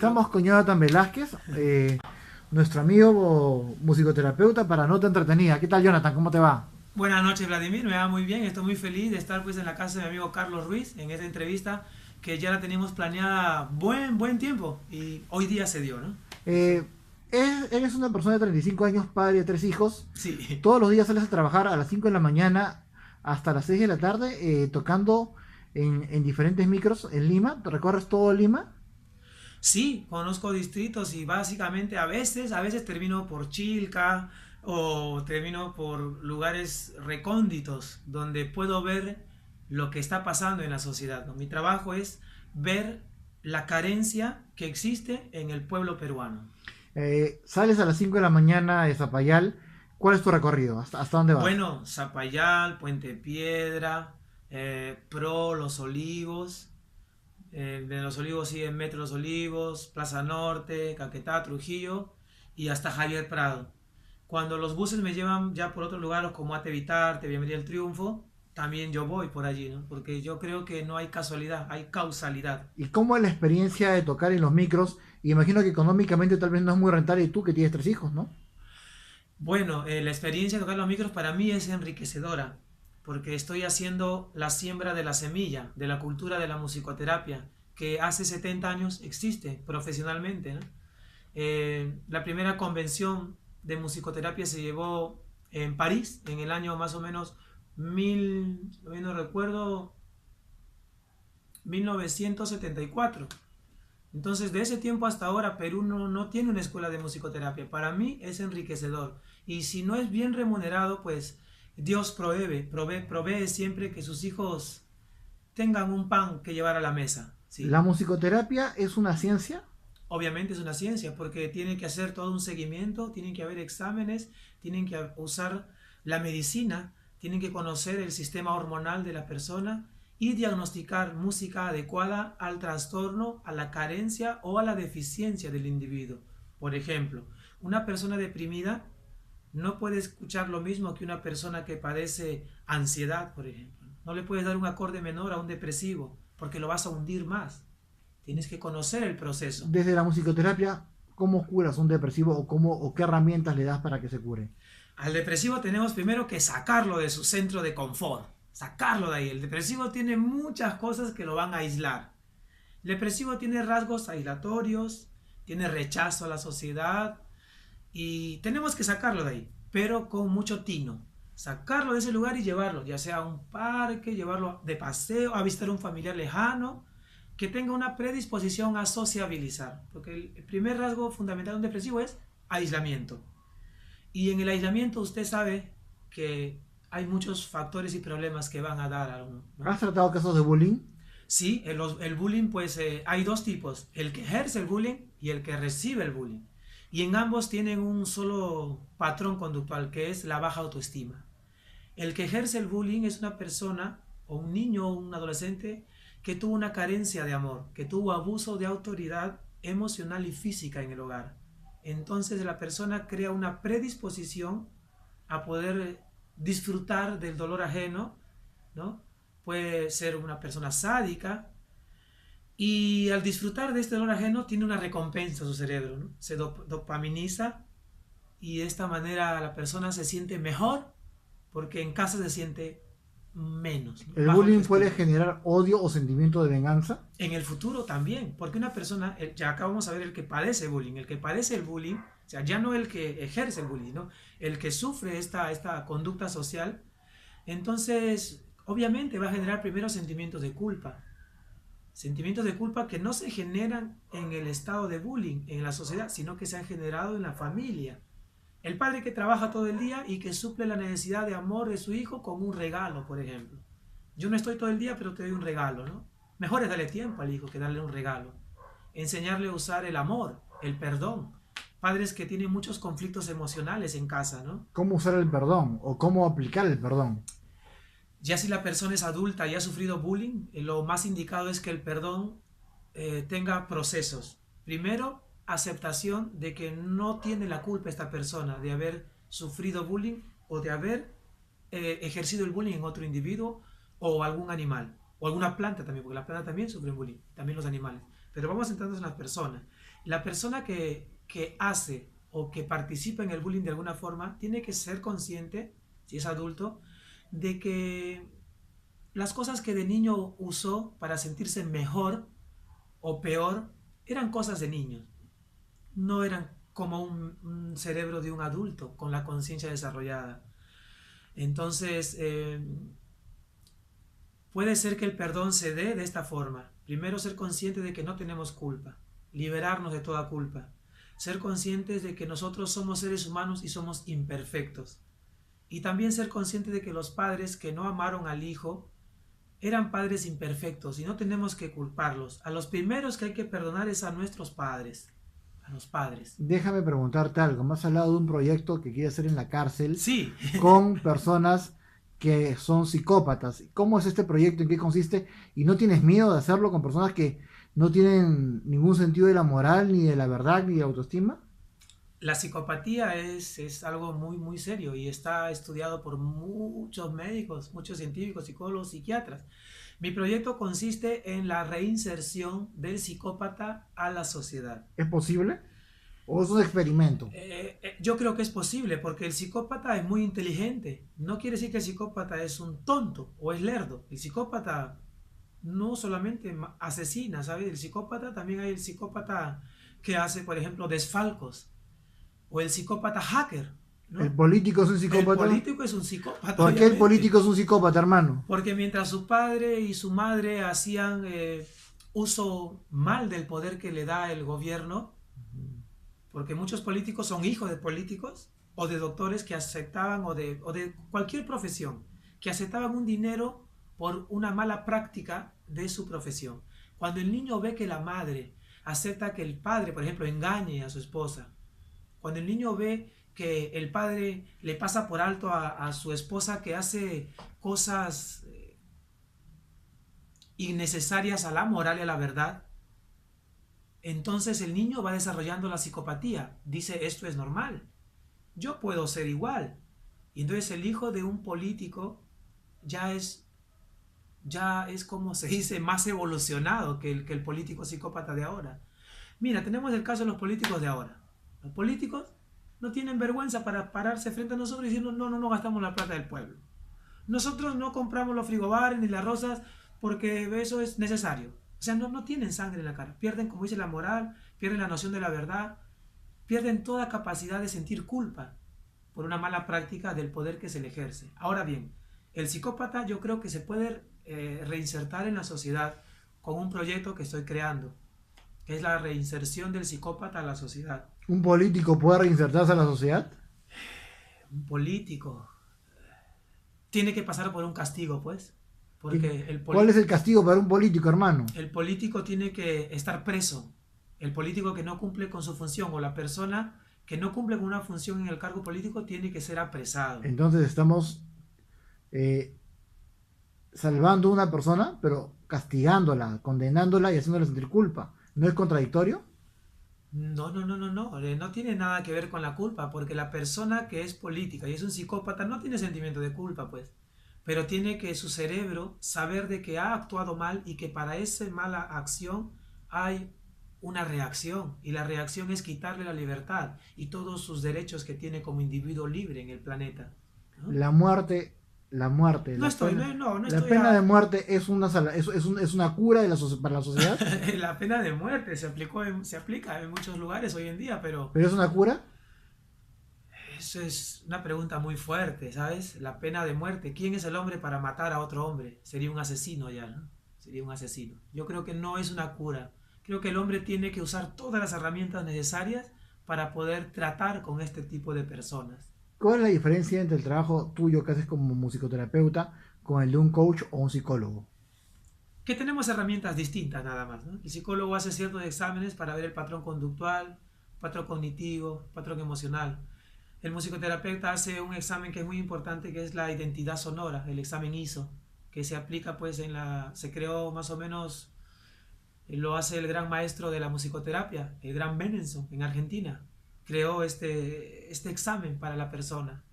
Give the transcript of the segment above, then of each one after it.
Estamos con Jonathan Velázquez, nuestro amigo musicoterapeuta para Nota Entretenida. ¿Qué tal, Jonathan? ¿Cómo te va? Buenas noches, Vladimir, me va muy bien, estoy muy feliz de estar pues en la casa de mi amigo Carlos Ruiz en esta entrevista que ya la teníamos planeada buen tiempo y hoy día se dio, ¿no? Eh, Eres una persona de 35 años, padre de 3 hijos. Sí, Todos los días sales a trabajar a las 5 de la mañana hasta las 6 de la tarde, tocando en diferentes micros en Lima. ¿Te recorres todo Lima? sí, conozco distritos y básicamente a veces termino por Chilca o termino por lugares recónditos donde puedo ver lo que está pasando en la sociedad, ¿no? Mi trabajo es ver la carencia que existe en el pueblo peruano. Sales a las 5 de la mañana de Zapayal. ¿Cuál es tu recorrido? ¿Hasta dónde vas? Bueno, Zapayal, Puente Piedra, Pro, Los Olivos, de Los Olivos sigue Metro Los Olivos, Plaza Norte, Caquetá, Trujillo y hasta Javier Prado. Cuando los buses me llevan ya por otros lugares como Ate Vitarte, Bienvenida al Triunfo, también yo voy por allí, ¿no? Porque yo creo que no hay casualidad, hay causalidad. ¿Y cómo es la experiencia de tocar en los micros? Y imagino que económicamente tal vez no es muy rentable y tú que tienes 3 hijos, ¿no? Bueno, la experiencia de tocar los micros para mí es enriquecedora, porque estoy haciendo la siembra de la semilla, de la cultura de la musicoterapia, que hace 70 años existe profesionalmente, ¿no? La primera convención de musicoterapia se llevó en París, en el año más o menos no recuerdo, 1974. Entonces, de ese tiempo hasta ahora, Perú no tiene una escuela de musicoterapia. Para mí es enriquecedor. Y si no es bien remunerado, pues Dios provee siempre que sus hijos tengan un pan que llevar a la mesa. La ¿Sí? musicoterapia es una ciencia. Obviamente es una ciencia, porque tiene que hacer todo un seguimiento, tienen que haber exámenes, tienen que usar la medicina, tienen que conocer el sistema hormonal de la persona y diagnosticar música adecuada al trastorno, a la carencia o a la deficiencia del individuo. Por ejemplo, una persona deprimida no puede escuchar lo mismo que una persona que padece ansiedad, por ejemplo. No le puedes dar un acorde menor a un depresivo, porque lo vas a hundir más. Tienes que conocer el proceso. Desde la musicoterapia, ¿cómo curas un depresivo o qué herramientas le das para que se cure? Al depresivo tenemos primero que sacarlo de su centro de confort, sacarlo de ahí. El depresivo tiene muchas cosas que lo van a aislar. El depresivo tiene rasgos aislatorios, tiene rechazo a la sociedad y tenemos que sacarlo de ahí, pero con mucho tino. Sacarlo de ese lugar y llevarlo, ya sea a un parque, llevarlo de paseo, a visitar a un familiar lejano, que tenga una predisposición a sociabilizar. Porque el primer rasgo fundamental de un depresivo es aislamiento. Y en el aislamiento usted sabe que hay muchos factores y problemas que van a dar a uno, ¿no? ¿Has tratado casos de bullying? Sí, el bullying, pues hay dos tipos, el que ejerce el bullying y el que recibe el bullying. Y en ambos tienen un solo patrón conductual, que es la baja autoestima. El que ejerce el bullying es una persona, o un niño o un adolescente, que tuvo una carencia de amor, que tuvo abuso de autoridad emocional y física en el hogar. Entonces la persona crea una predisposición a poder disfrutar del dolor ajeno, ¿no? Puede ser una persona sádica y al disfrutar de este dolor ajeno tiene una recompensa a su cerebro, ¿no? Se dopaminiza y de esta manera la persona se siente mejor porque en casa se siente menos, ¿no? ¿El Bajo bullying puede autoestima. generar odio o sentimiento de venganza? En el futuro también, porque una persona, ya acá vamos a ver el que padece bullying, el que padece el bullying, o sea, ya no el que ejerce el bullying, ¿no? El que sufre esta conducta social, entonces obviamente va a generar primero sentimientos de culpa que no se generan en el estado de bullying, en la sociedad, sino que se han generado en la familia. El padre que trabaja todo el día y que suple la necesidad de amor de su hijo con un regalo, por ejemplo. Yo no estoy todo el día, pero te doy un regalo, ¿no? Mejor es darle tiempo al hijo que darle un regalo. Enseñarle a usar el amor, el perdón. Padres que tienen muchos conflictos emocionales en casa, ¿no? ¿Cómo usar el perdón o cómo aplicar el perdón? Ya si la persona es adulta y ha sufrido bullying, lo más indicado es que el perdón tenga procesos. Primero, aceptación de que no tiene la culpa esta persona de haber sufrido bullying o de haber ejercido el bullying en otro individuo o algún animal o alguna planta también, porque la planta también sufre bullying, también los animales. Pero vamos a centrarnos en las personas. La persona que hace o que participa en el bullying de alguna forma tiene que ser consciente, si es adulto, de que las cosas que de niño usó para sentirse mejor o peor eran cosas de niños, no eran como un cerebro de un adulto con la conciencia desarrollada. Entonces, puede ser que el perdón se dé de esta forma. Primero, ser consciente de que no tenemos culpa, liberarnos de toda culpa, ser conscientes de que nosotros somos seres humanos y somos imperfectos. Y también ser conscientes de que los padres que no amaron al hijo eran padres imperfectos y no tenemos que culparlos. A los primeros que hay que perdonar es a nuestros padres, a los padres. Déjame preguntarte algo. Me has hablado de un proyecto que quieres hacer en la cárcel Sí, con personas que son psicópatas. ¿Cómo es este proyecto? ¿En qué consiste? ¿Y no tienes miedo de hacerlo con personas que no tienen ningún sentido de la moral, ni de la verdad, ni de autoestima? la psicopatía es algo muy, muy serio y está estudiado por muchos médicos, muchos científicos, psicólogos, psiquiatras. Mi proyecto consiste en la reinserción del psicópata a la sociedad. ¿Es posible? ¿O es un experimento? Yo creo que es posible porque el psicópata es muy inteligente. No quiere decir que el psicópata es un tonto o es lerdo. El psicópata no solamente asesina, ¿sabes? El psicópata también hay el psicópata que hace, por ejemplo, desfalcos o el psicópata hacker, ¿El ¿no? político es un El psicópata? político es un psicópata, ¿Por qué el obviamente. político es un psicópata, hermano? Porque mientras su padre y su madre hacían uso mal del poder que le da el gobierno, porque muchos políticos son hijos de políticos o de doctores que aceptaban o de cualquier profesión, que aceptaban un dinero por una mala práctica de su profesión. Cuando el niño ve que la madre acepta que el padre, por ejemplo, engañe a su esposa, cuando el niño ve que el padre le pasa por alto a su esposa que hace cosas innecesarias a la moral y a la verdad, entonces el niño va desarrollando la psicopatía. Dice, esto es normal. Yo puedo ser igual. Y entonces el hijo de un político ya es como se dice, más evolucionado que el político psicópata de ahora. Mira, tenemos el caso de los políticos de ahora. Los políticos no tienen vergüenza para pararse frente a nosotros y decirnos, no gastamos la plata del pueblo. Nosotros no compramos los frigobares ni las rosas porque eso es necesario. O sea, no tienen sangre en la cara. Pierden, como dice, la moral, pierden la noción de la verdad, pierden toda capacidad de sentir culpa por una mala práctica del poder que se le ejerce. Ahora bien, el psicópata yo creo que se puede reinsertar en la sociedad con un proyecto que estoy creando, que es la reinserción del psicópata a la sociedad. ¿Un político puede reinsertarse a la sociedad? Un político tiene que pasar por un castigo, pues, porque ¿Cuál es el castigo para un político, hermano? el político tiene que estar preso. El político que no cumple con su función o la persona que no cumple con una función en el cargo político tiene que ser apresado. Entonces estamos eh, salvando a una persona, pero castigándola, condenándola y haciéndola sentir culpa. ¿No es contradictorio? No tiene nada que ver con la culpa, porque la persona que es política y es un psicópata no tiene sentimiento de culpa, pues, pero tiene que su cerebro saber de que ha actuado mal y que para esa mala acción hay una reacción, y la reacción es quitarle la libertad y todos sus derechos que tiene como individuo libre en el planeta, ¿no? La muerte, la muerte, No la estoy, pena, no la estoy pena de muerte es es una cura de para la sociedad, La pena de muerte se aplica en muchos lugares hoy en día, pero pero es una cura. eso es una pregunta muy fuerte, ¿sabes? La pena de muerte. ¿Quién es el hombre para matar a otro hombre? Sería un asesino ya, ¿no? Sería un asesino. Yo creo que no es una cura. Creo que el hombre tiene que usar todas las herramientas necesarias para poder tratar con este tipo de personas. ¿Cuál es la diferencia entre el trabajo tuyo que haces como musicoterapeuta con el de un coach o un psicólogo? Que tenemos herramientas distintas nada más, ¿no? El psicólogo hace ciertos exámenes para ver el patrón conductual, patrón cognitivo, patrón emocional. El musicoterapeuta hace un examen que es muy importante, que es la identidad sonora, el examen ISO, que se aplica pues se creó más o menos, lo hace el gran maestro de la musicoterapia, el gran Mendelssohn en Argentina. Creó este examen para la persona.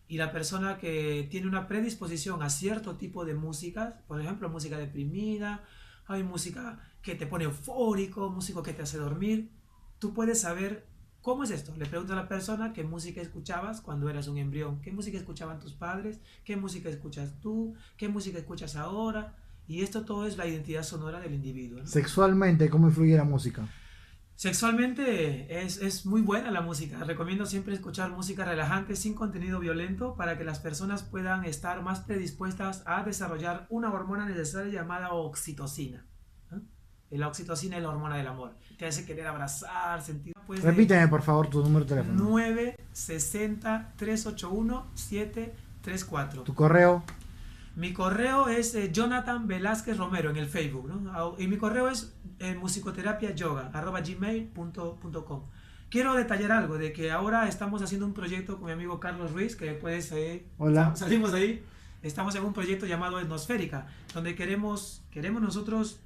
Y la persona que tiene una predisposición a cierto tipo de músicas, por ejemplo, música deprimida, hay música que te pone eufórico, música que te hace dormir, tú puedes saber cómo es esto. Le pregunto a la persona qué música escuchabas cuando eras un embrión, qué música escuchaban tus padres, qué música escuchas tú, qué música escuchas ahora. Y esto todo es la identidad sonora del individuo, ¿no? Sexualmente, ¿cómo influye la música? Sexualmente es muy buena la música. Recomiendo siempre escuchar música relajante sin contenido violento para que las personas puedan estar más predispuestas a desarrollar una hormona necesaria llamada oxitocina. ¿No? Y la oxitocina es la hormona del amor. Te hace querer abrazar, sentir... Pues, Repíteme, por favor, tu número de teléfono. 960-381-734. Tu correo. Mi correo es Jonathan Velázquez Romero en el Facebook, ¿no? Y mi correo es musicoterapiayoga@gmail.com. Quiero detallar algo de que ahora estamos haciendo un proyecto con mi amigo Carlos Ruiz, que después Hola. salimos de ahí. Estamos en un proyecto llamado Etnosférica, donde queremos nosotros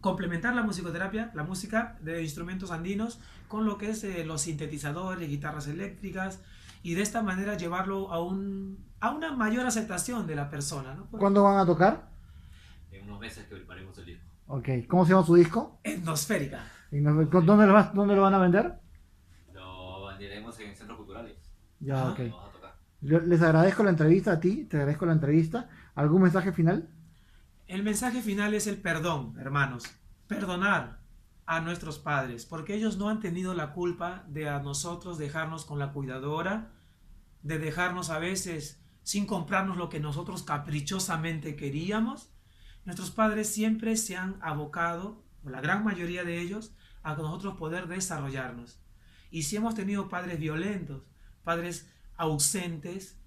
complementar la musicoterapia, la música de instrumentos andinos, con lo que es los sintetizadores, guitarras eléctricas, y de esta manera llevarlo a una mayor aceptación de la persona, ¿no? ¿Cuándo van a tocar? En unos meses que preparemos el disco. Ok. ¿Cómo se llama su disco? Etnosférica. ¿Dónde lo van a vender? Lo venderemos en centros culturales. Ya, Ajá. ok. Lo vamos a tocar. Les agradezco la entrevista a ti, te agradezco la entrevista. ¿Algún mensaje final? El mensaje final es el perdón, hermanos. Perdonar a nuestros padres, porque ellos no han tenido la culpa de a nosotros dejarnos con la cuidadora, de dejarnos a veces sin comprarnos lo que nosotros caprichosamente queríamos. Nuestros padres siempre se han abocado, o la gran mayoría de ellos, a nosotros poder desarrollarnos. Y si hemos tenido padres violentos, padres ausentes,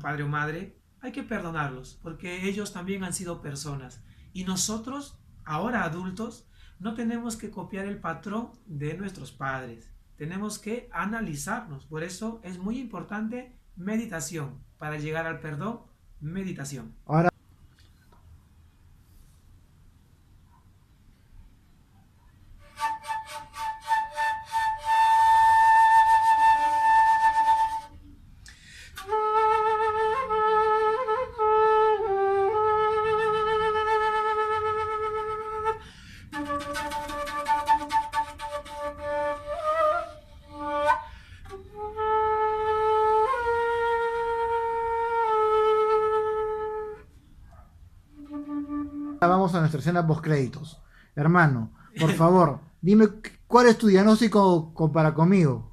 padre o madre, hay que perdonarlos, porque ellos también han sido personas. Y nosotros, ahora adultos, no tenemos que copiar el patrón de nuestros padres. Tenemos que analizarnos. Por eso es muy importante meditación. Para llegar al perdón, meditación. Ahora vamos a nuestra escena post créditos. Hermano, por favor, dime cuál es tu diagnóstico para conmigo.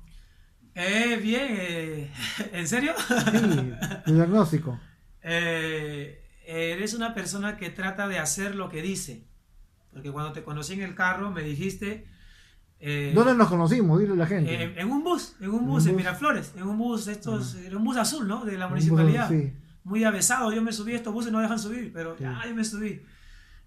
Bien, ¿en serio? Sí, tu diagnóstico. Eres una persona que trata de hacer lo que dice. Porque cuando te conocí en el carro me dijiste... ¿Dónde nos conocimos? Dile a la gente. En un bus, en bus? Miraflores, en un bus era un bus azul, ¿no? De la Un bus, municipalidad. sí. Muy avesado, yo me subí, estos buses no dejan subir, pero Sí. ya yo me subí.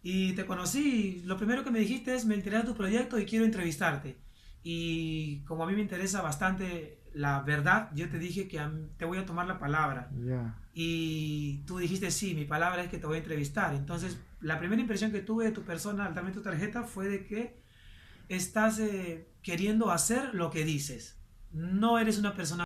Y te conocí, y lo primero que me dijiste es, me interesa tu proyecto y quiero entrevistarte. Y como a mí me interesa bastante la verdad, yo te dije que te voy a tomar la palabra. Ya. Y tú dijiste, sí, mi palabra es que te voy a entrevistar. Entonces, la primera impresión que tuve de tu persona al darme tu tarjeta fue de que estás queriendo hacer lo que dices. No eres una persona